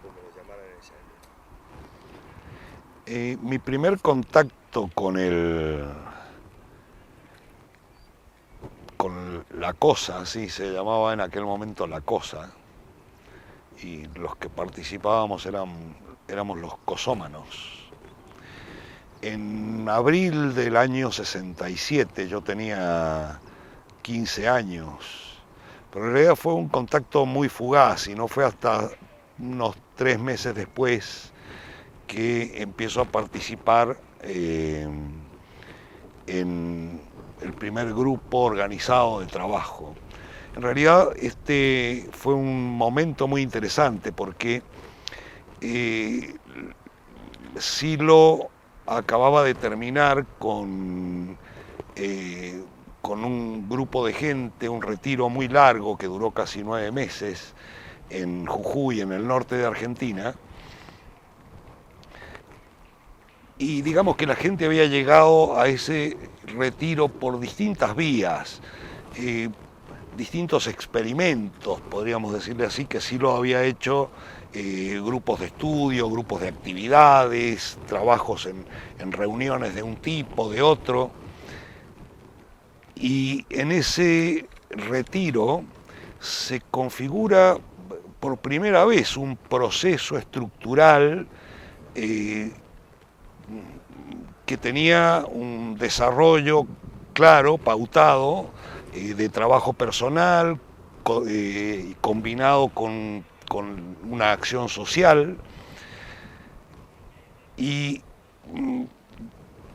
como lo llamaran en esa época. Mi primer contacto con la cosa, así se llamaba en aquel momento la cosa, y los que participábamos éramos los cosómanos. En abril del año 67 yo tenía 15 años, pero en realidad fue un contacto muy fugaz y no fue hasta unos 3 meses después que empiezo a participar en el primer grupo organizado de trabajo. En realidad este fue un momento muy interesante porque eh, Silo acababa de terminar con un grupo de gente, un retiro muy largo que duró casi 9 meses en Jujuy, en el norte de Argentina, y digamos que la gente había llegado a ese retiro por distintas vías, eh, distintos experimentos, podríamos decirle así, que sí lo había hecho, grupos de estudio, grupos de actividades, trabajos en reuniones de un tipo, de otro, y en ese retiro se configura por primera vez un proceso estructural eh, que tenía un desarrollo claro, pautado, de trabajo personal, combinado con una acción social. Y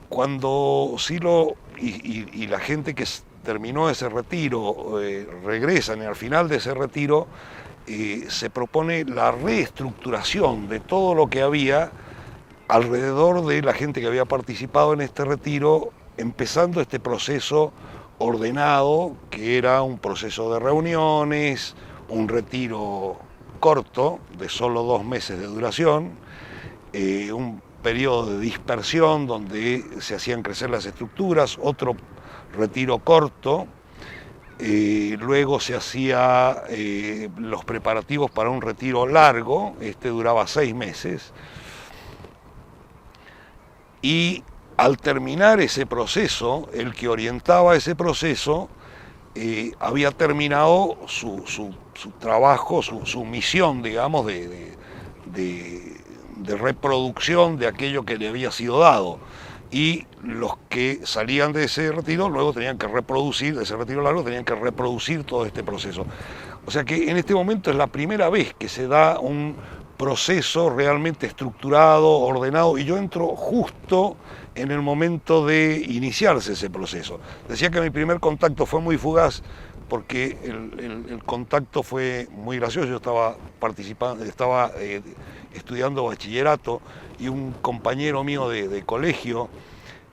cuando Silo y la gente que terminó ese retiro regresan, y al final de ese retiro se propone la reestructuración de todo lo que había alrededor de la gente que había participado en este retiro, empezando este proceso ordenado, que era un proceso de reuniones, un retiro corto, de solo 2 meses de duración, un periodo de dispersión donde se hacían crecer las estructuras, otro retiro corto, luego se hacía los preparativos para un retiro largo, este duraba 6 meses, y al terminar ese proceso, el que orientaba ese proceso había terminado su trabajo, su misión, digamos, de reproducción de aquello que le había sido dado. Y los que salían de ese retiro luego tenían que reproducir, de ese retiro largo, tenían que reproducir todo este proceso. O sea que en este momento es la primera vez que se da un proceso realmente estructurado, ordenado, y yo entro justo en el momento de iniciarse ese proceso. Decía que mi primer contacto fue muy fugaz porque el contacto fue muy gracioso. Yo estaba participando, estaba estudiando bachillerato, y un compañero mío de colegio,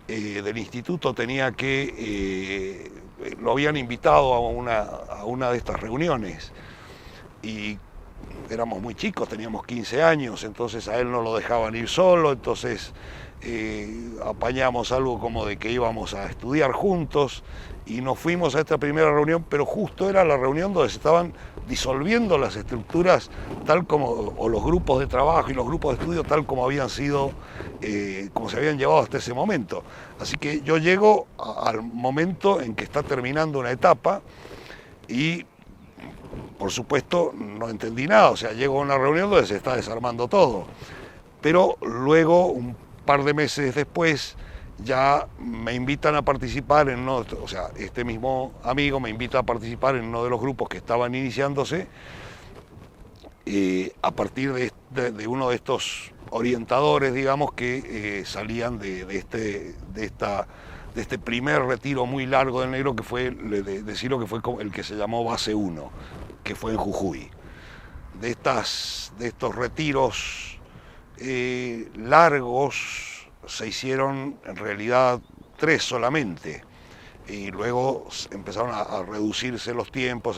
del instituto, tenía que, lo habían invitado a una de estas reuniones, y éramos muy chicos, teníamos 15 años, entonces a él no lo dejaban ir solo, entonces apañamos algo como de que íbamos a estudiar juntos, y nos fuimos a esta primera reunión, pero justo era la reunión donde se estaban disolviendo las estructuras tal como, o los grupos de trabajo y los grupos de estudio tal como habían sido, como se habían llevado hasta ese momento. Así que yo llego al momento en que está terminando una etapa, y por supuesto no entendí nada, o sea, llego a una reunión donde se está desarmando todo, pero luego, un par de meses después, ya me invitan a participar en uno, o sea, este mismo amigo me invita a participar en uno de los grupos que estaban iniciándose, a partir de uno de estos orientadores, digamos, que salían de este primer retiro muy largo del negro, que fue, decirlo, que fue el que se llamó Base 1, que fue en Jujuy. De estos retiros largos se hicieron en realidad 3 solamente, y luego empezaron a reducirse los tiempos,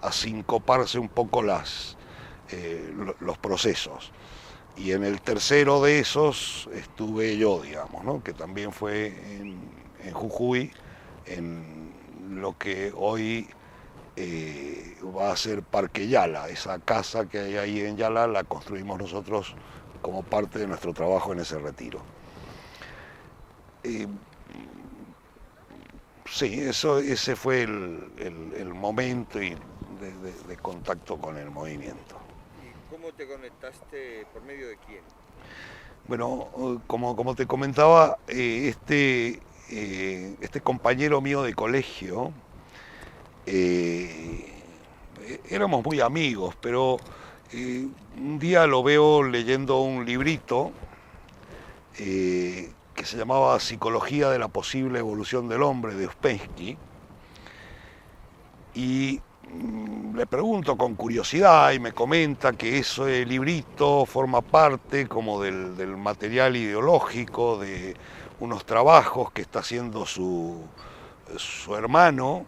a sincoparse un poco los procesos. Y en el tercero de esos estuve yo, digamos, ¿no? Que también fue en Jujuy, en lo que hoy va a ser Parque Yala. Esa casa que hay ahí en Yala la construimos nosotros como parte de nuestro trabajo en ese retiro. Sí, ese fue el momento de contacto con el movimiento. ¿Y cómo te conectaste? ¿Por medio de quién? Bueno, como te comentaba, este compañero mío de colegio, éramos muy amigos, pero un día lo veo leyendo un librito que se llamaba Psicología de la posible evolución del hombre, de Ouspensky, y le pregunto con curiosidad y me comenta que ese librito forma parte como del material ideológico de unos trabajos que está haciendo su hermano.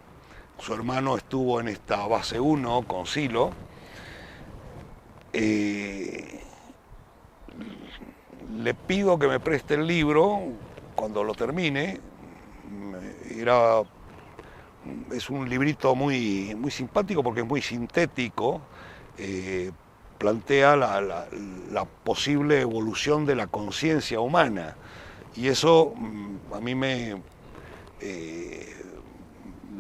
Su hermano estuvo en esta base 1 con Silo. Le pido que me preste el libro cuando lo termine. Es un librito muy simpático porque es muy sintético. Plantea la posible evolución de la conciencia humana. Y eso a mí me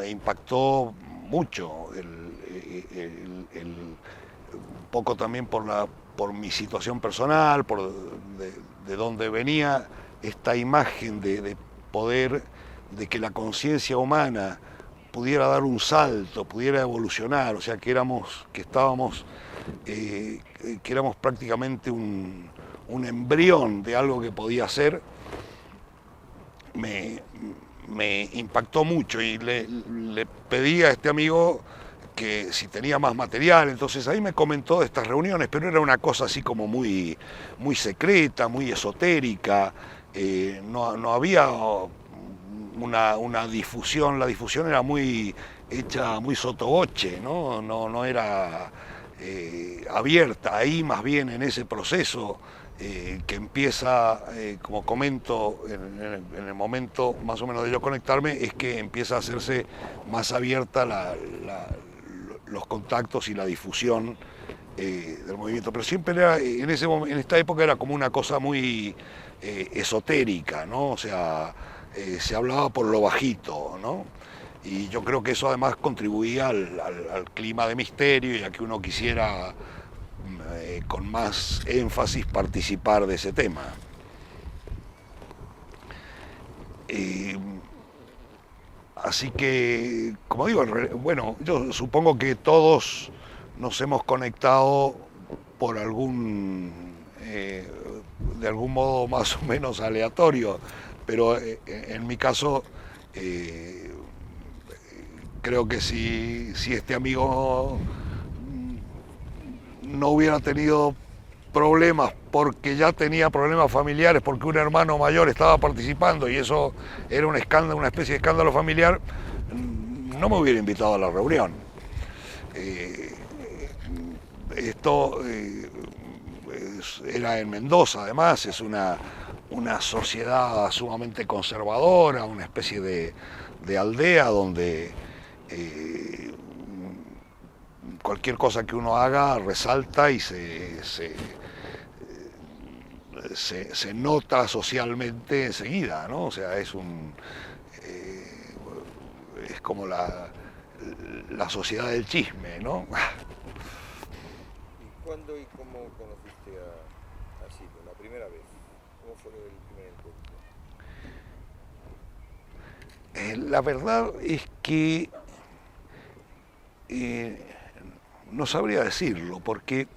impactó mucho, un poco también por mi situación personal, de donde venía esta imagen de poder, de que la conciencia humana pudiera dar un salto, pudiera evolucionar, o sea, que éramos prácticamente un embrión de algo que podía ser. Me impactó mucho y le pedí a este amigo que si tenía más material, entonces ahí me comentó de estas reuniones, pero era una cosa así como muy secreta, muy esotérica, no había una difusión, la difusión era muy hecha, muy sotoboche, no era abierta. Ahí más bien en ese proceso que empieza, como comento, en el momento más o menos de yo conectarme, es que empieza a hacerse más abierta los contactos y la difusión del movimiento. Pero siempre era, en esta época era como una cosa muy esotérica, ¿no? O sea, se hablaba por lo bajito, ¿no? Y yo creo que eso además contribuía al clima de misterio y a que uno quisiera con más énfasis participar de ese tema. Así que, como digo, bueno, yo supongo que todos nos hemos conectado por de algún modo más o menos aleatorio, pero en mi caso creo que si este amigo no hubiera tenido problemas porque ya tenía problemas familiares, porque un hermano mayor estaba participando y eso era un escándalo, una especie de escándalo familiar, no me hubiera invitado a la reunión. Esto era en Mendoza, además, es una sociedad sumamente conservadora, una especie de aldea donde cualquier cosa que uno haga resalta y se nota socialmente enseguida, ¿no? O sea, es como la sociedad del chisme, ¿no? ¿Y cuándo y cómo conociste a Silo la primera vez? ¿Cómo fue el primer encuentro? La verdad es que no sabría decirlo, porque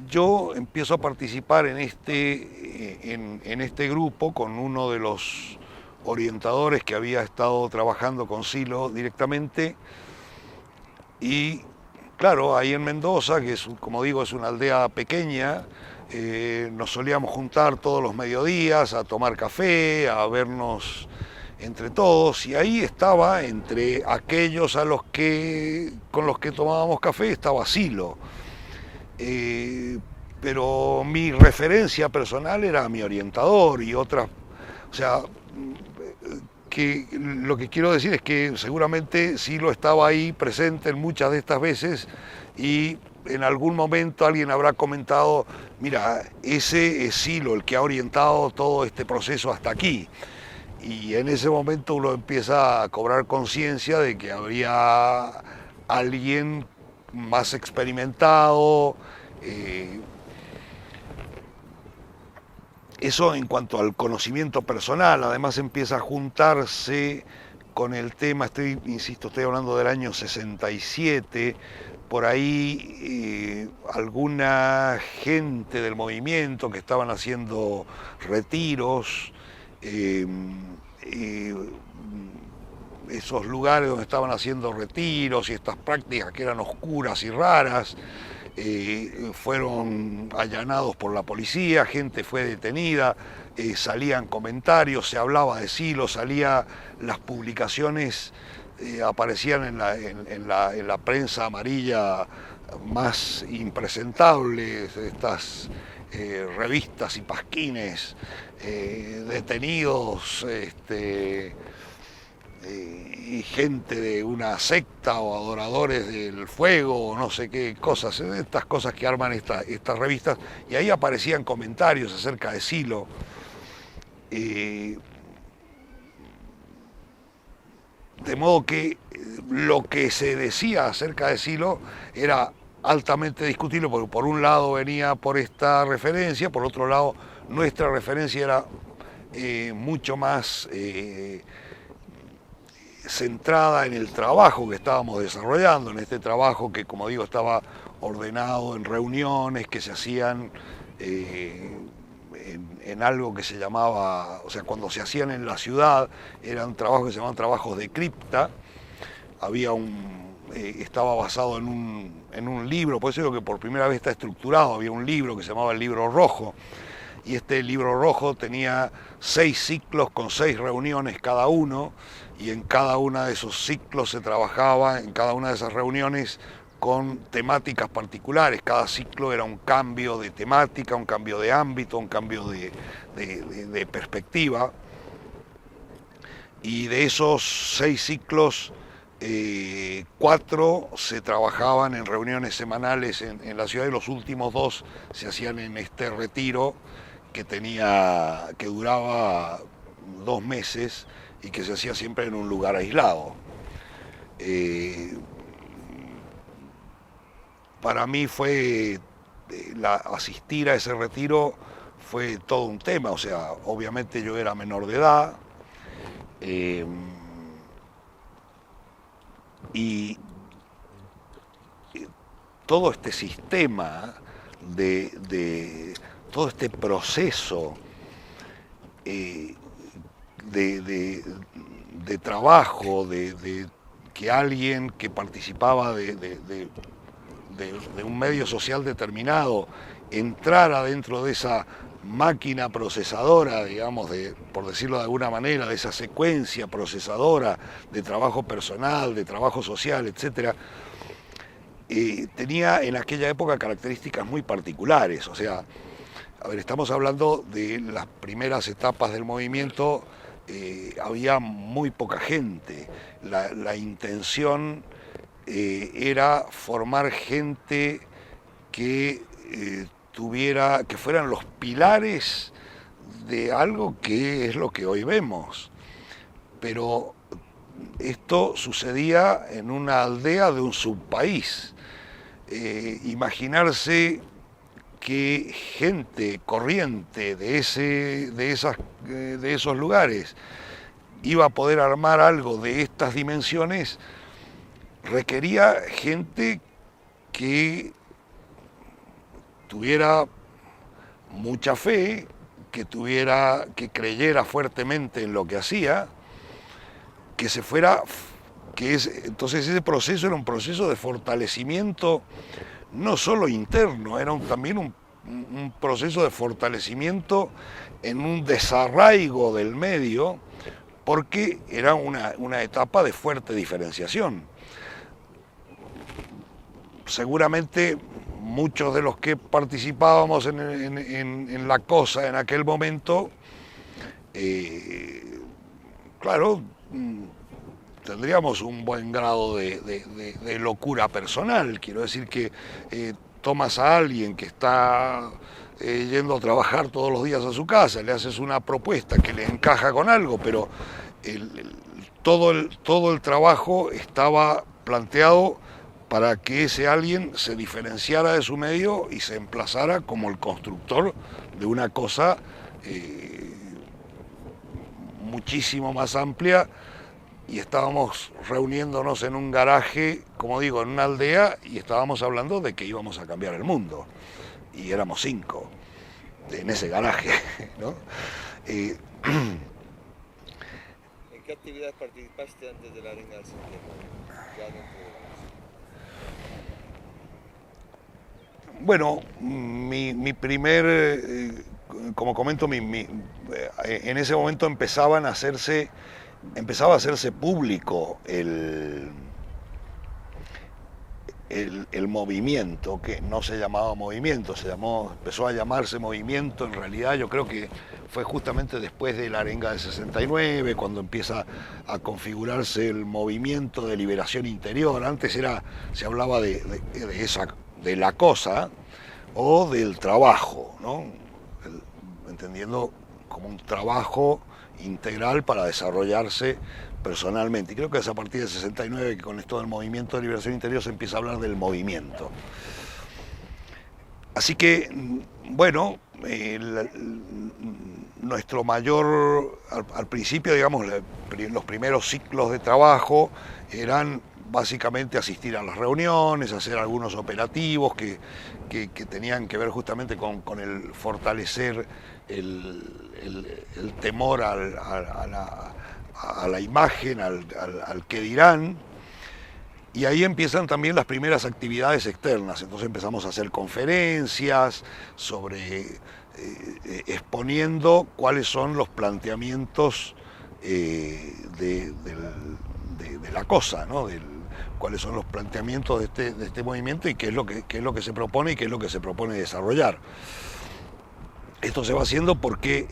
yo empiezo a participar en este grupo con uno de los orientadores que había estado trabajando con Silo directamente, y claro, ahí en Mendoza, que es, como digo, es una aldea pequeña, nos solíamos juntar todos los mediodías a tomar café, a vernos entre todos, y ahí estaba, entre aquellos con los que tomábamos café, estaba Silo. Pero mi referencia personal era mi orientador y otras, o sea, que lo que quiero decir es que seguramente Silo estaba ahí presente en muchas de estas veces y en algún momento alguien habrá comentado, mira, ese es Silo el que ha orientado todo este proceso hasta aquí. Y en ese momento uno empieza a cobrar conciencia de que habría alguien más experimentado. Eso en cuanto al conocimiento personal, además empieza a juntarse con el tema, insisto, estoy hablando del año 67, por ahí alguna gente del movimiento que estaban haciendo retiros, esos lugares donde estaban haciendo retiros y estas prácticas que eran oscuras y raras, fueron allanados por la policía, gente fue detenida, salían comentarios, se hablaba de Silo, salían las publicaciones, aparecían en la prensa amarilla más impresentables, estas revistas y pasquines, detenidos, y gente de una secta o adoradores del fuego o no sé qué cosas, estas cosas que arman estas revistas, y ahí aparecían comentarios acerca de Silo. De modo que lo que se decía acerca de Silo era altamente discutible, porque por un lado venía por esta referencia, por otro lado nuestra referencia era mucho más centrada en el trabajo que estábamos desarrollando, en este trabajo que, como digo, estaba ordenado en reuniones que se hacían en algo que se llamaba, o sea, cuando se hacían en la ciudad, eran trabajos que se llamaban trabajos de cripta. Había estaba basado en un libro, por eso digo que por primera vez está estructurado, había un libro que se llamaba el Libro Rojo, y este Libro Rojo tenía 6 ciclos con 6 reuniones cada uno, y en cada uno de esos ciclos se trabajaba, en cada una de esas reuniones, con temáticas particulares. Cada ciclo era un cambio de temática, un cambio de ámbito, un cambio de perspectiva. Y de esos 6 ciclos, 4 se trabajaban en reuniones semanales en la ciudad, y los últimos 2 se hacían en este retiro que duraba 2 meses y que se hacía siempre en un lugar aislado. Para mí asistir a ese retiro fue todo un tema, o sea, obviamente yo era menor de edad, y todo este sistema todo este proceso de trabajo, que alguien que participaba de un medio social determinado entrara dentro de esa máquina procesadora, digamos, por decirlo de alguna manera, de esa secuencia procesadora de trabajo personal, de trabajo social, etcétera, tenía en aquella época características muy particulares. O sea, a ver, estamos hablando de las primeras etapas del movimiento, había muy poca gente. La intención era formar gente que que fueran los pilares de algo que es lo que hoy vemos. Pero esto sucedía en una aldea de un subpaís. Imaginarse que gente corriente de esos lugares iba a poder armar algo de estas dimensiones requería gente que tuviera mucha fe, que creyera fuertemente en lo que hacía, entonces ese proceso era un proceso de fortalecimiento no solo interno, era también un proceso de fortalecimiento en un desarraigo del medio, porque era una etapa de fuerte diferenciación. Seguramente muchos de los que participábamos en la cosa en aquel momento, claro, tendríamos un buen grado de locura personal. Quiero decir que tomas a alguien que está yendo a trabajar todos los días a su casa, le haces una propuesta que le encaja con algo, pero todo el trabajo estaba planteado para que ese alguien se diferenciara de su medio y se emplazara como el constructor de una cosa muchísimo más amplia, y estábamos reuniéndonos en un garaje, como digo, en una aldea, y estábamos hablando de que íbamos a cambiar el mundo, y éramos 5 en ese garaje, ¿no? ¿En qué actividad participaste antes de la Arenga del Centenario? Ya dentro de la música. Bueno, mi primer, como comento, en ese momento empezaba a hacerse público el movimiento, que no se llamaba movimiento, empezó a llamarse movimiento. En realidad yo creo que fue justamente después de la Arenga del 69, cuando empieza a configurarse el movimiento de liberación interior. Antes se hablaba de la cosa o del trabajo, ¿no? Entendiendo como un trabajo integral para desarrollarse personalmente. Y creo que es a partir del 69 que con esto del movimiento de liberación interior se empieza a hablar del movimiento. Así que, bueno, nuestro mayor, al principio, digamos, los primeros ciclos de trabajo eran básicamente asistir a las reuniones, hacer algunos operativos que tenían que ver justamente con el fortalecer el temor a la imagen, al que dirán. Y ahí empiezan también las primeras actividades externas. Entonces empezamos a hacer conferencias exponiendo cuáles son los planteamientos de la cosa, ¿no? Cuáles son los planteamientos de este movimiento y qué es lo que se propone y qué es lo que se propone desarrollar. Esto se va haciendo porque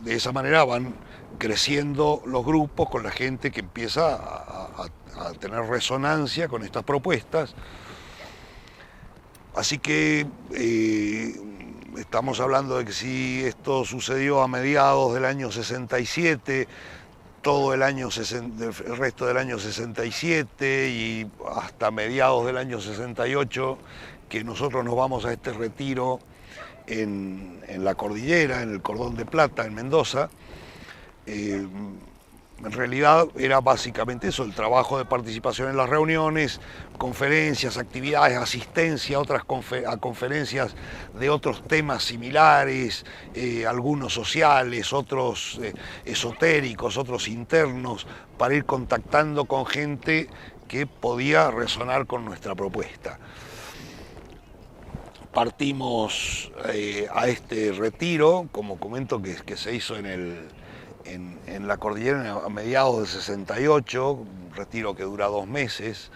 de esa manera van creciendo los grupos con la gente que empieza a tener resonancia con estas propuestas. Así que estamos hablando de que si esto sucedió a mediados del año 67, todo el resto del año 67 y hasta mediados del año 68, que nosotros nos vamos a este retiro en la cordillera, en el Cordón de Plata, en Mendoza. En realidad era básicamente eso, el trabajo de participación en las reuniones, conferencias, actividades, asistencia a conferencias de otros temas similares, algunos sociales, otros esotéricos, otros internos, para ir contactando con gente que podía resonar con nuestra propuesta. Partimos a este retiro, como comento, que se hizo en la cordillera a mediados del 68, un retiro que dura 2 meses.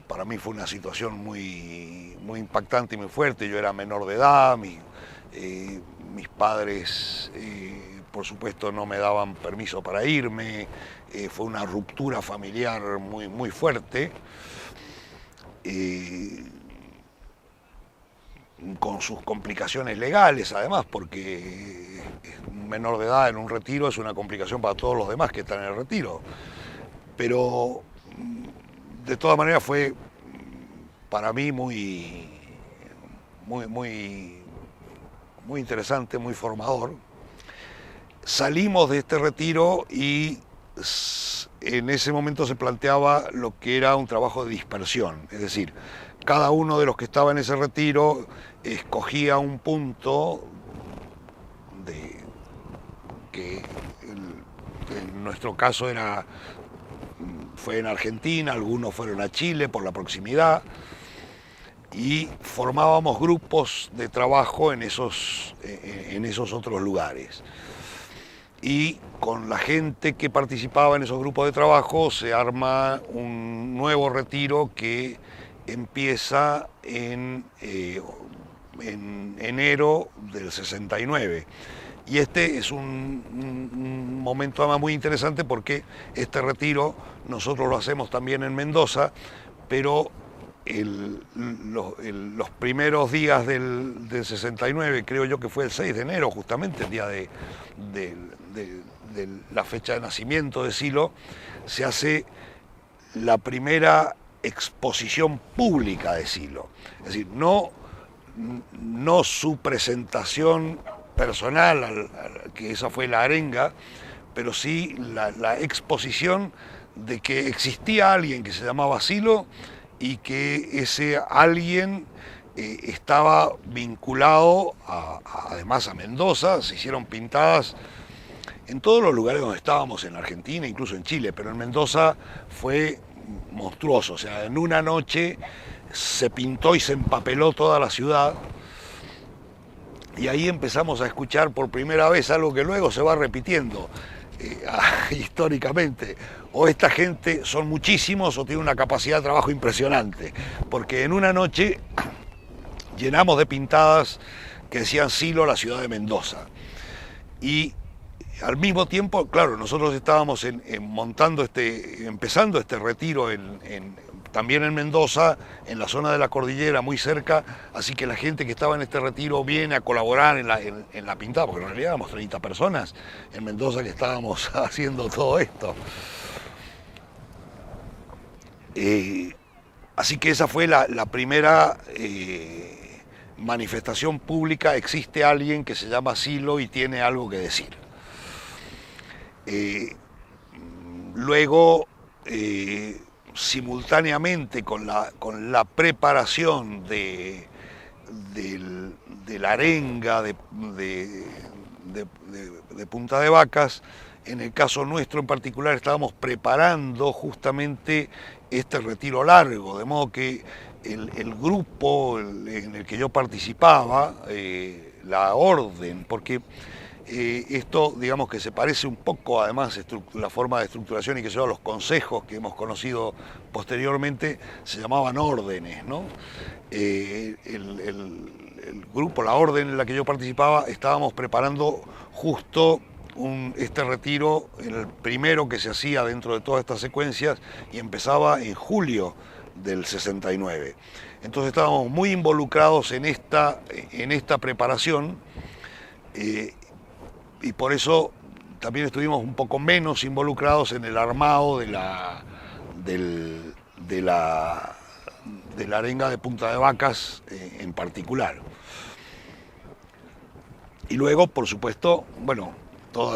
Para mí fue una situación muy impactante y muy fuerte. Yo era menor de edad, mis padres por supuesto no me daban permiso para irme, fue una ruptura familiar muy fuerte. Con sus complicaciones legales, además, porque un menor de edad en un retiro es una complicación para todos los demás que están en el retiro. Pero de todas maneras fue para mí muy interesante, muy formador. Salimos de este retiro y en ese momento se planteaba lo que era un trabajo de dispersión, es decir, cada uno de los que estaba en ese retiro escogía un punto que en nuestro caso fue en Argentina, algunos fueron a Chile por la proximidad, y formábamos grupos de trabajo en esos otros lugares. Y con la gente que participaba en esos grupos de trabajo se arma un nuevo retiro que empieza en enero del 69. Y este es un momento además muy interesante porque este retiro nosotros lo hacemos también en Mendoza, pero los primeros días del 69, creo yo que fue el 6 de enero, justamente el día de la fecha de nacimiento de Silo, se hace la primera exposición pública de Silo. Es decir, no su presentación personal, que esa fue la arenga, pero sí la exposición de que existía alguien que se llamaba Silo y que ese alguien estaba vinculado además a Mendoza. Se hicieron pintadas en todos los lugares donde estábamos, en Argentina, incluso en Chile, pero en Mendoza fue monstruoso. O sea, en una noche se pintó y se empapeló toda la ciudad, y ahí empezamos a escuchar por primera vez algo que luego se va repitiendo históricamente. O esta gente son muchísimos o tiene una capacidad de trabajo impresionante, porque en una noche llenamos de pintadas que decían Silo, la ciudad de Mendoza. Y al mismo tiempo, claro, nosotros estábamos empezando este retiro también en Mendoza, en la zona de la cordillera, muy cerca, así que la gente que estaba en este retiro viene a colaborar en la pintada, porque en realidad éramos 30 personas en Mendoza que estábamos haciendo todo esto. Así que esa fue la primera manifestación pública. Existe alguien que se llama Silo y tiene algo que decir. Luego, simultáneamente con la preparación de la arenga de Punta de Vacas, en el caso nuestro en particular estábamos preparando justamente este retiro largo, de modo que el grupo en el que yo participaba, la orden, porque esto, digamos que se parece un poco, además, la forma de estructuración y que son los consejos que hemos conocido posteriormente, se llamaban órdenes, ¿no? El grupo, la orden en la que yo participaba, estábamos preparando justo este retiro, el primero que se hacía dentro de todas estas secuencias, y empezaba en julio del 69. Entonces estábamos muy involucrados en esta preparación, y por eso también estuvimos un poco menos involucrados en el armado de la arenga de Punta de Vacas en particular. Y luego, por supuesto, bueno, todo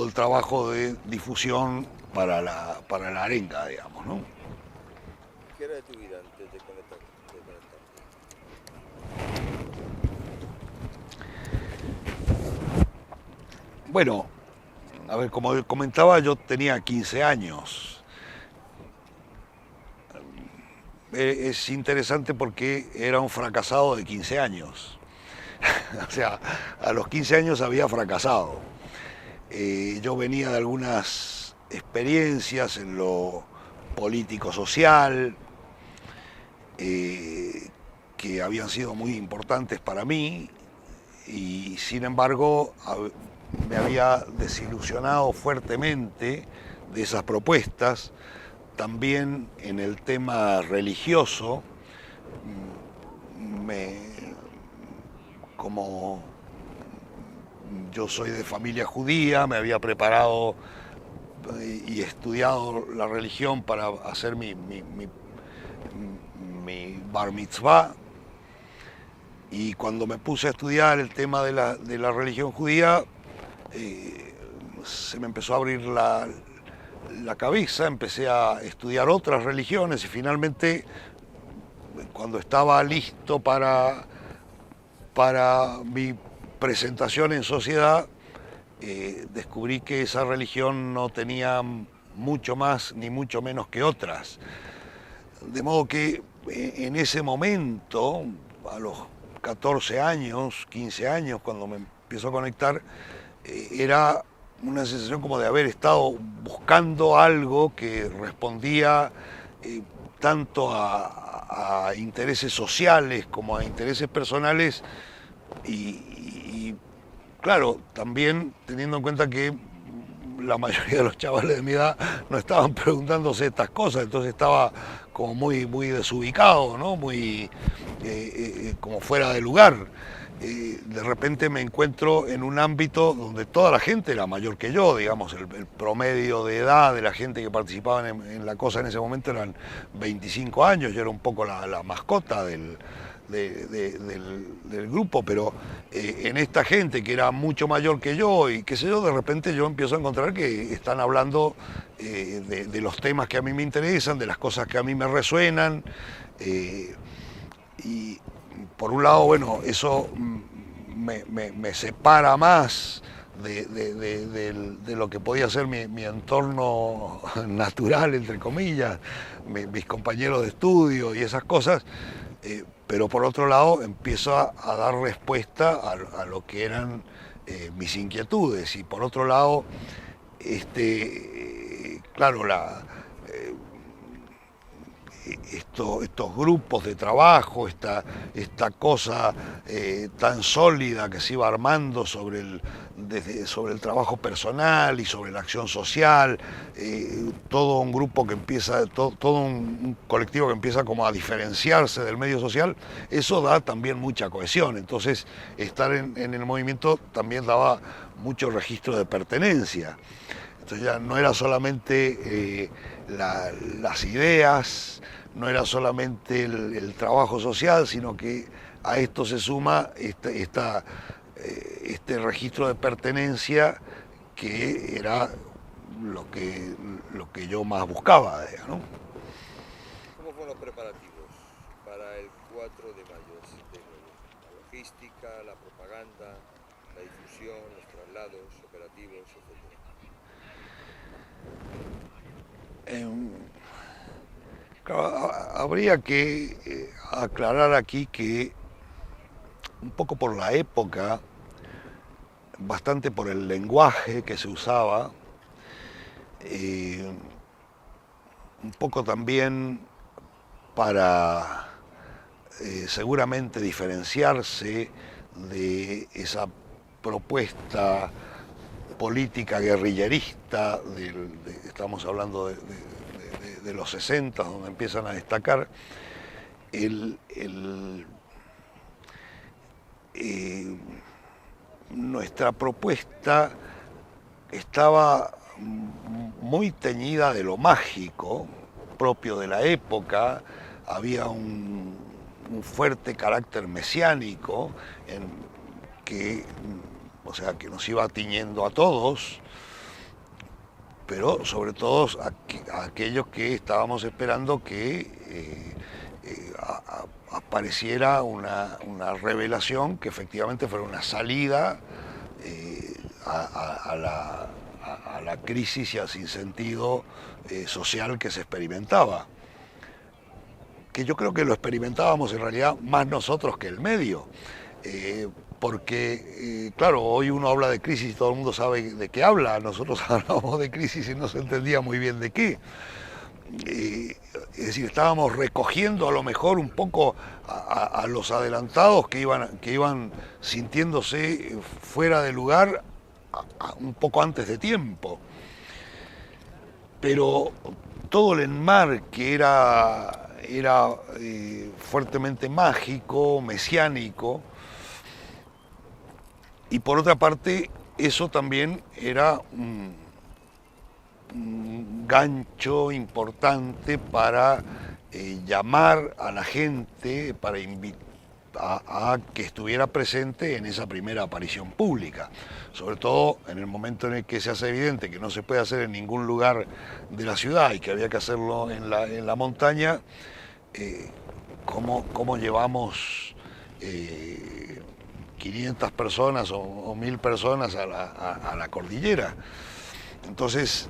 el trabajo de difusión para la arenga, digamos, ¿no? ¿Qué era de tu vida antes de conectarte? Bueno, a ver, como comentaba, yo tenía 15 años. Es interesante porque era un fracasado de 15 años. O sea, a los 15 años había fracasado. Yo venía de algunas experiencias en lo político-social que habían sido muy importantes para mí, y sin embargo me había desilusionado fuertemente de esas propuestas. También en el tema religioso, como yo soy de familia judía, me había preparado y estudiado la religión para hacer mi bar mitzvah, y cuando me puse a estudiar el tema de la religión judía, se me empezó a abrir la cabeza, empecé a estudiar otras religiones, y finalmente, cuando estaba listo para mi presentación en sociedad, descubrí que esa religión no tenía mucho más ni mucho menos que otras. De modo que en ese momento, a los 14 años, 15 años, cuando me empiezo a conectar, era una sensación como de haber estado buscando algo que respondía tanto a intereses sociales como a intereses personales, y claro, también teniendo en cuenta que la mayoría de los chavales de mi edad no estaban preguntándose estas cosas, entonces estaba como muy desubicado, ¿no? Como fuera de lugar. De repente me encuentro en un ámbito donde toda la gente era mayor que yo, digamos, el promedio de edad de la gente que participaba en la cosa en ese momento eran 25 años, yo era un poco la mascota del grupo, pero en esta gente que era mucho mayor que yo y qué sé yo, de repente yo empiezo a encontrar que están hablando de los temas que a mí me interesan, de las cosas que a mí me resuenan, y por un lado, bueno, eso me separa más de lo que podía ser mi entorno natural, entre comillas, mis compañeros de estudio y esas cosas, pero por otro lado empiezo a dar respuesta a lo que eran mis inquietudes, y por otro lado, claro, estos grupos de trabajo, esta cosa tan sólida que se iba armando sobre el trabajo personal y sobre la acción social, todo un grupo que empieza, todo un colectivo que empieza como a diferenciarse del medio social, eso da también mucha cohesión. Entonces, estar en el movimiento también daba mucho registro de pertenencia. Entonces ya no era solamente las ideas, no era solamente el trabajo social, sino que a esto se suma este registro de pertenencia que era lo que yo más buscaba, ¿no? ¿Cómo fueron los preparativos para el 4 de mayo del 79? La logística, la propaganda, la difusión, los traslados operativos, etc. Claro, habría que aclarar aquí que un poco por la época, bastante por el lenguaje que se usaba, un poco también para seguramente diferenciarse de esa propuesta política guerrillerista, estamos hablando de los 60, donde empiezan a destacar, nuestra propuesta estaba muy teñida de lo mágico propio de la época, había un fuerte carácter mesiánico o sea, que nos iba tiñendo a todos, pero sobre todo a aquellos que estábamos esperando que apareciera una revelación que efectivamente fuera una salida a la crisis y al sinsentido social que se experimentaba. Que yo creo que lo experimentábamos en realidad más nosotros que el medio. Porque, claro, hoy uno habla de crisis y todo el mundo sabe de qué habla. Nosotros hablábamos de crisis y no se entendía muy bien de qué. Es decir, estábamos recogiendo a lo mejor un poco a los adelantados que iban sintiéndose fuera de lugar un poco antes de tiempo. Pero todo el enmarque era fuertemente mágico, mesiánico. Y por otra parte, eso también era un gancho importante para llamar a la gente, para invitar a que estuviera presente en esa primera aparición pública. Sobre todo en el momento en el que se hace evidente que no se puede hacer en ningún lugar de la ciudad y que había que hacerlo en la montaña, ¿cómo llevamos 500 personas o 1000 personas a la cordillera? Entonces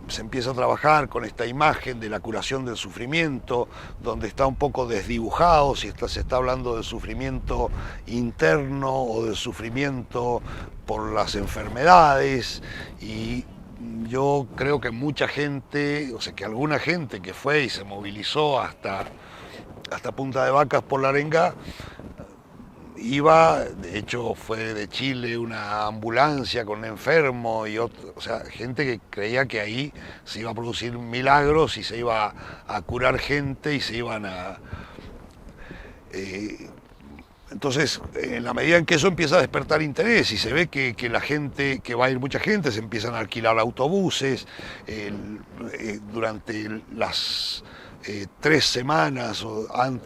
se empieza a trabajar con esta imagen de la curación del sufrimiento, donde está un poco desdibujado si se está hablando del sufrimiento interno o del sufrimiento por las enfermedades. Y yo creo que mucha gente, o sea que alguna gente que fue y se movilizó hasta Punta de Vacas por la Arenga, iba, de hecho fue de Chile una ambulancia con un enfermo y otro, o sea, gente que creía que ahí se iba a producir milagros y se iba a curar gente y se iban a... eh, entonces, en la medida en que eso empieza a despertar interés y se ve que la gente, que va a ir mucha gente, se empiezan a alquilar autobuses, durante las 3 semanas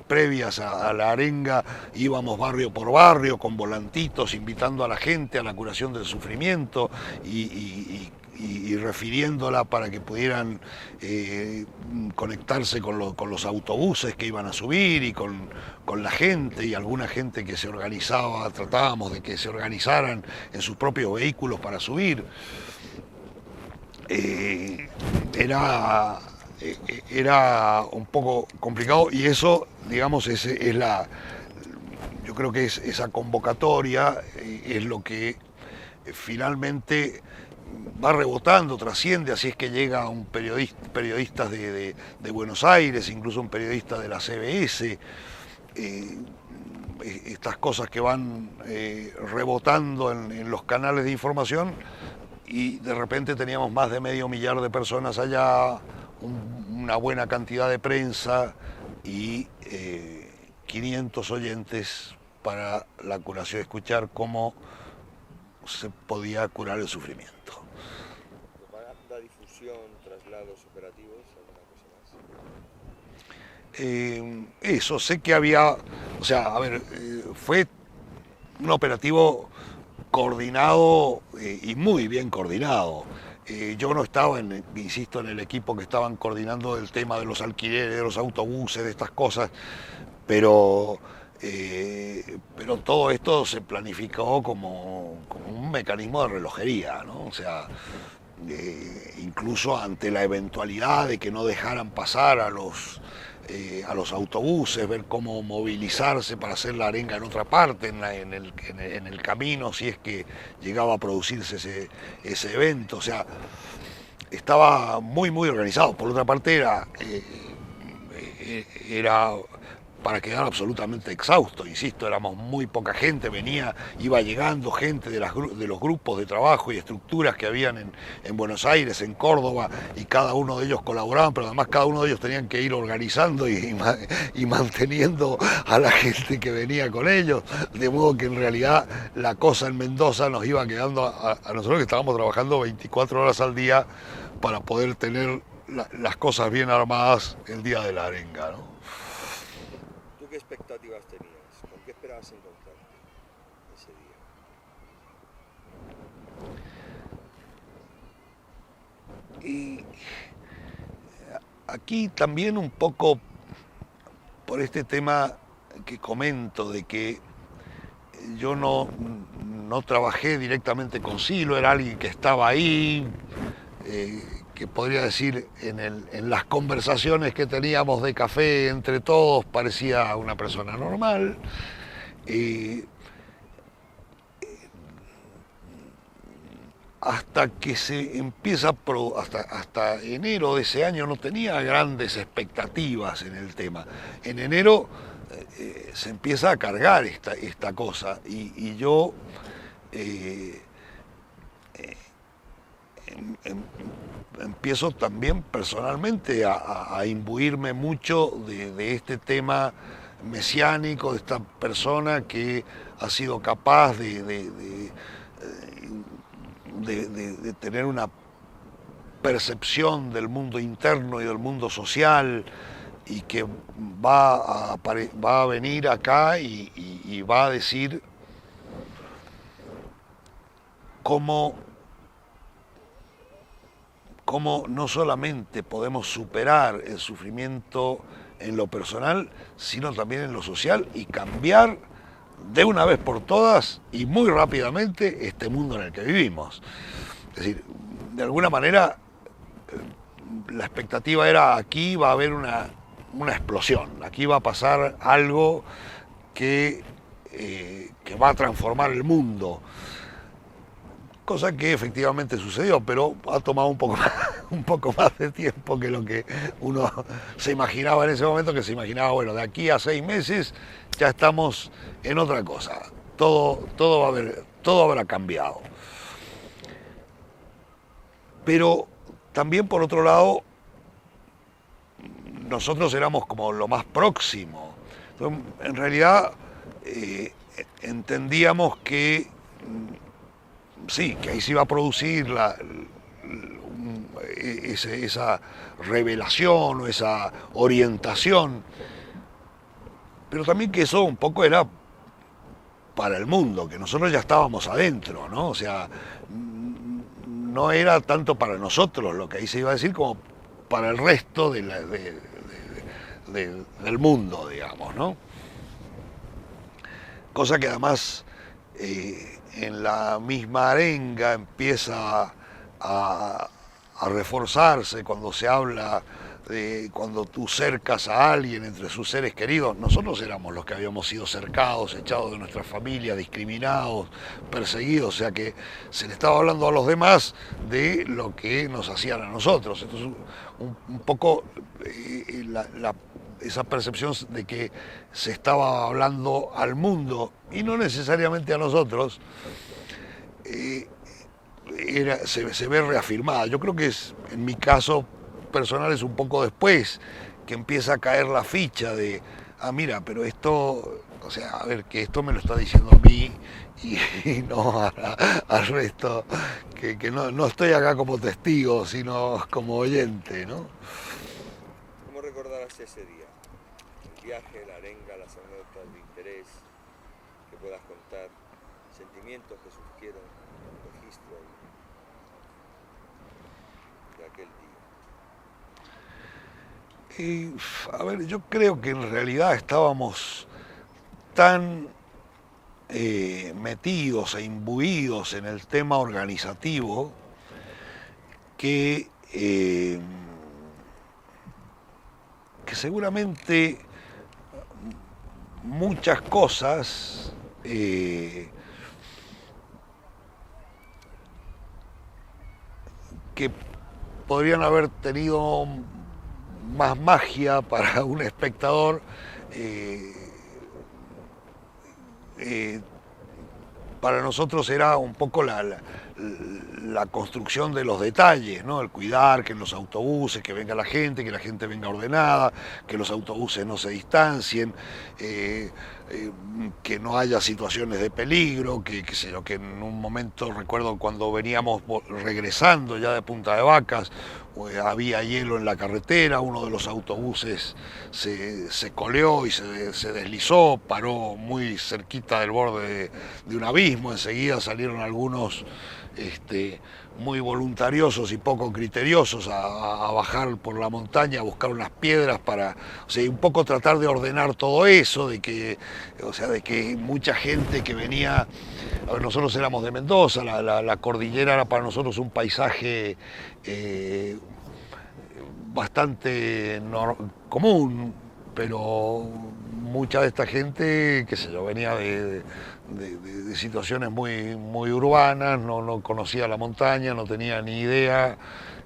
previas a la arenga íbamos barrio por barrio con volantitos invitando a la gente a la curación del sufrimiento y refiriéndola para que pudieran conectarse con los autobuses que iban a subir y con la gente, y alguna gente que se organizaba, tratábamos de que se organizaran en sus propios vehículos para subir. Era un poco complicado, y eso, digamos, yo creo que esa convocatoria es lo que finalmente va rebotando, trasciende, así es que llega un periodistas de Buenos Aires, incluso un periodista de la CBS, estas cosas que van rebotando en los canales de información, y de repente teníamos más de 500.000 de personas allá, una buena cantidad de prensa y 500 oyentes para la curación, escuchar cómo se podía curar el sufrimiento. Propaganda, difusión, traslados operativos, ¿alguna cosa más? Eso, sé que había, o sea, a ver, fue un operativo coordinado y muy bien coordinado. Yo no estaba, insisto, en el equipo que estaban coordinando el tema de los alquileres, de los autobuses, de estas cosas, pero todo esto se planificó como un mecanismo de relojería, ¿no? O sea, incluso ante la eventualidad de que no dejaran pasar a los autobuses, ver cómo movilizarse para hacer la arenga en otra parte, en el camino, si es que llegaba a producirse ese evento. O sea, estaba muy, muy organizado. Por otra parte, era para quedar absolutamente exhausto, insisto, éramos muy poca gente, iba llegando gente de los grupos de trabajo y estructuras que habían en Buenos Aires, en Córdoba, y cada uno de ellos colaboraban, pero además cada uno de ellos tenían que ir organizando y manteniendo a la gente que venía con ellos, de modo que en realidad la cosa en Mendoza nos iba quedando a nosotros, que estábamos trabajando 24 horas al día para poder tener las cosas bien armadas el día de la arenga, ¿no? ¿Qué expectativas tenías? ¿Con qué esperabas encontrarte ese día? Y aquí también un poco por este tema que comento de que yo no trabajé directamente con Silo, era alguien que estaba ahí, que podría decir en las conversaciones que teníamos de café entre todos parecía una persona normal. Hasta que se empieza, hasta enero de ese año no tenía grandes expectativas en el tema. En enero se empieza a cargar esta cosa, y yo empiezo también personalmente a imbuirme mucho de este tema mesiánico, de esta persona que ha sido capaz de tener una percepción del mundo interno y del mundo social, y que va a venir acá y va a decir cómo no solamente podemos superar el sufrimiento en lo personal, sino también en lo social, y cambiar de una vez por todas y muy rápidamente este mundo en el que vivimos. Es decir, de alguna manera la expectativa era: aquí va a haber una explosión, aquí va a pasar algo que va a transformar el mundo. cosa que efectivamente sucedió, pero ha tomado un poco más de tiempo que lo que uno se imaginaba en ese momento, que se imaginaba, bueno, de aquí a 6 meses ya estamos en otra cosa, todo habrá cambiado. Pero también por otro lado, nosotros éramos como lo más próximo. Entonces, en realidad entendíamos que sí, que ahí se iba a producir esa revelación o esa orientación, pero también que eso un poco era para el mundo, que nosotros ya estábamos adentro, ¿no? O sea, no era tanto para nosotros lo que ahí se iba a decir como para el resto del mundo, digamos, ¿no? Cosa que además en la misma arenga empieza a reforzarse cuando se habla de cuando tú cercas a alguien entre sus seres queridos. Nosotros éramos los que habíamos sido cercados, echados de nuestras familias, discriminados, perseguidos, o sea que se le estaba hablando a los demás de lo que nos hacían a nosotros. Entonces un poco esa percepción de que se estaba hablando al mundo y no necesariamente a nosotros, se ve reafirmada. Yo creo que en mi caso personal es un poco después que empieza a caer la ficha de, mira, pero esto, o sea, a ver, que esto me lo está diciendo a mí y no al resto, que no estoy acá como testigo, sino como oyente, ¿no? ¿Cómo recordarás ese día? El viaje, la arenga, las anécdotas de interés que puedas contar, sentimientos que surgieron en el registro de aquel día. A ver, yo creo que en realidad estábamos tan metidos e imbuidos en el tema organizativo que seguramente muchas cosas que podrían haber tenido más magia para un espectador, para nosotros era un poco la construcción de los detalles, ¿no? El cuidar que en los autobuses, que venga la gente, que la gente venga ordenada, que los autobuses no se distancien, que no haya situaciones de peligro, que en un momento recuerdo cuando veníamos regresando ya de Punta de Vacas, había hielo en la carretera, uno de los autobuses se coleó y se deslizó, paró muy cerquita del borde de un abismo, enseguida salieron algunos muy voluntariosos y poco criteriosos a bajar por la montaña, a buscar unas piedras para, o sea, un poco tratar de ordenar todo eso, de que mucha gente que venía, a ver, nosotros éramos de Mendoza, la cordillera era para nosotros un paisaje bastante común, pero mucha de esta gente, qué sé yo, venía de situaciones muy urbanas, no conocía la montaña, no tenía ni idea,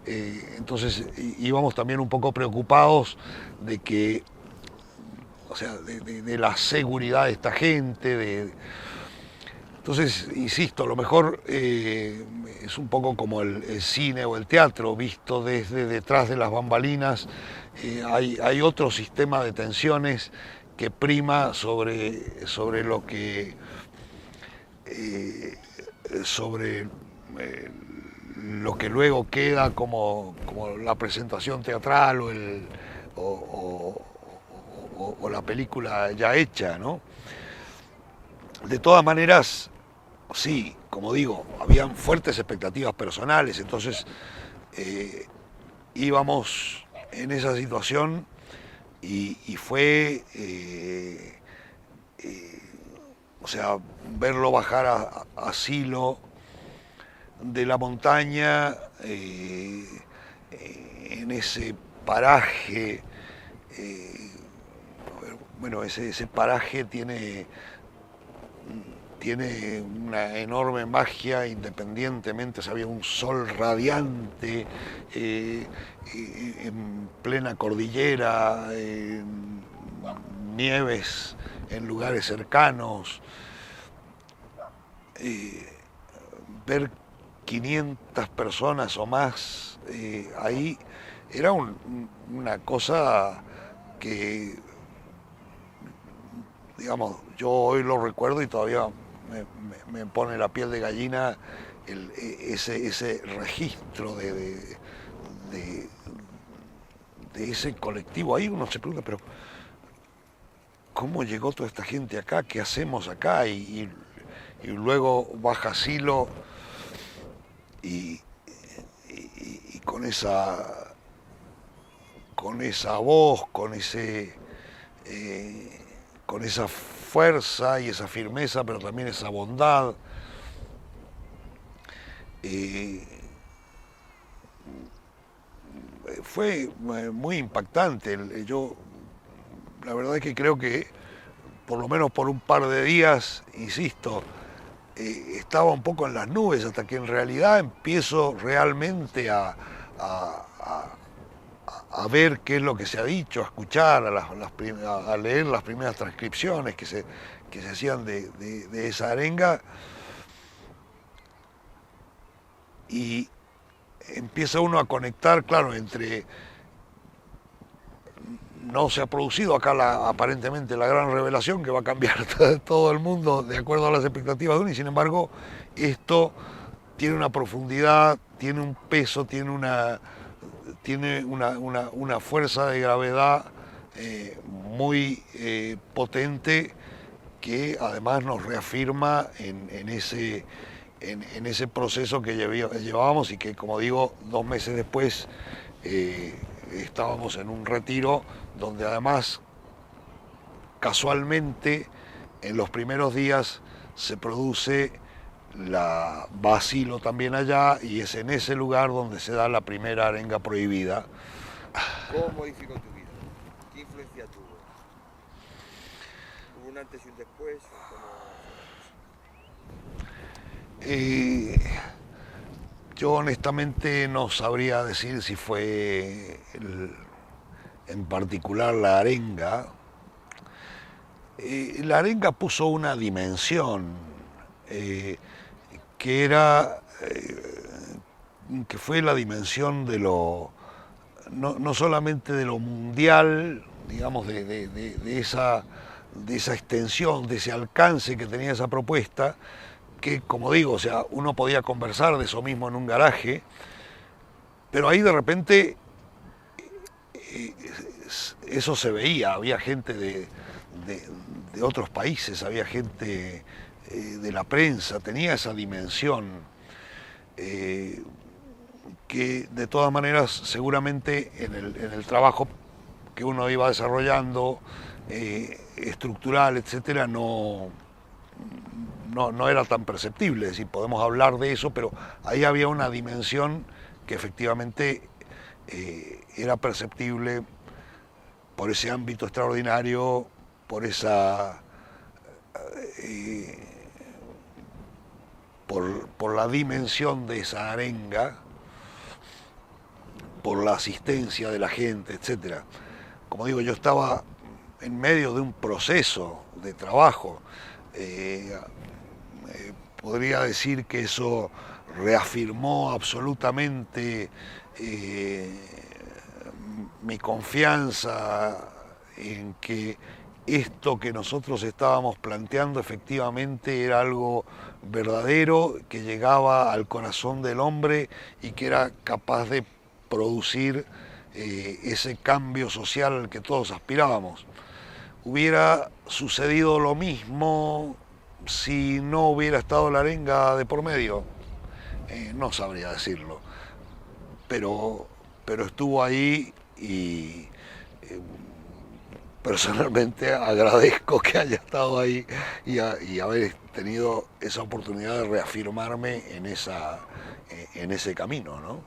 entonces íbamos también un poco preocupados de que, o sea, de la seguridad de esta gente, entonces, insisto, a lo mejor es un poco como el cine o el teatro, visto desde detrás de las bambalinas, hay otro sistema de tensiones que prima sobre lo que sobre lo que luego queda como la presentación teatral o la película ya hecha, ¿no? De todas maneras, sí, como digo, habían fuertes expectativas personales, entonces íbamos en esa situación y fue, o sea, verlo bajar a Silo de la montaña en ese paraje, bueno, ese paraje tiene tiene una enorme magia, independientemente, había un sol radiante en plena cordillera, nieves en lugares cercanos, ver 500 personas o más ahí era una cosa que, digamos, yo hoy lo recuerdo y todavía me pone la piel de gallina ese registro de ese colectivo. Ahí uno se pregunta, pero ¿cómo llegó toda esta gente acá? ¿Qué hacemos acá? Y luego baja Silo y con esa voz, con esa fuerza y esa firmeza, pero también esa bondad. Fue muy impactante. Yo, la verdad es que creo que, por lo menos por un par de días, insisto, estaba un poco en las nubes, hasta que en realidad empiezo realmente a ver qué es lo que se ha dicho, a escuchar, a leer las primeras transcripciones que se hacían de esa arenga, y empieza uno a conectar, claro, entre... No se ha producido acá aparentemente la gran revelación que va a cambiar todo el mundo de acuerdo a las expectativas de uno, y sin embargo esto tiene una profundidad, tiene un peso, tiene una fuerza de gravedad muy potente, que además nos reafirma en ese proceso que llevábamos, y que, como digo, 2 meses después estábamos en un retiro donde además casualmente en los primeros días se produce va a Silo también allá, y es en ese lugar donde se da la primera arenga prohibida. ¿Cómo modificó tu vida? ¿Qué influencia tuvo? ¿Hubo un antes y un después? Yo honestamente no sabría decir si fue en particular la arenga. La arenga puso una dimensión que fue la dimensión de no solamente de lo mundial, digamos, de esa extensión, de ese alcance que tenía esa propuesta, que, como digo, o sea, uno podía conversar de eso mismo en un garaje, pero ahí de repente eso se veía, había gente de otros países, había gente de la prensa, tenía esa dimensión que de todas maneras seguramente en el trabajo que uno iba desarrollando, estructural, etcétera, no era tan perceptible. Es decir, podemos hablar de eso, pero ahí había una dimensión que efectivamente era perceptible por ese ámbito extraordinario, por por la dimensión de esa arenga, por la asistencia de la gente, etcétera. Como digo, yo estaba en medio de un proceso de trabajo. Podría decir que eso reafirmó absolutamente mi confianza en que esto que nosotros estábamos planteando efectivamente era algo verdadero, que llegaba al corazón del hombre y que era capaz de producir ese cambio social al que todos aspirábamos. Hubiera sucedido lo mismo si no hubiera estado la arenga de por medio. No sabría decirlo, pero estuvo ahí, y personalmente agradezco que haya estado ahí y haber tenido esa oportunidad de reafirmarme en ese camino, ¿no?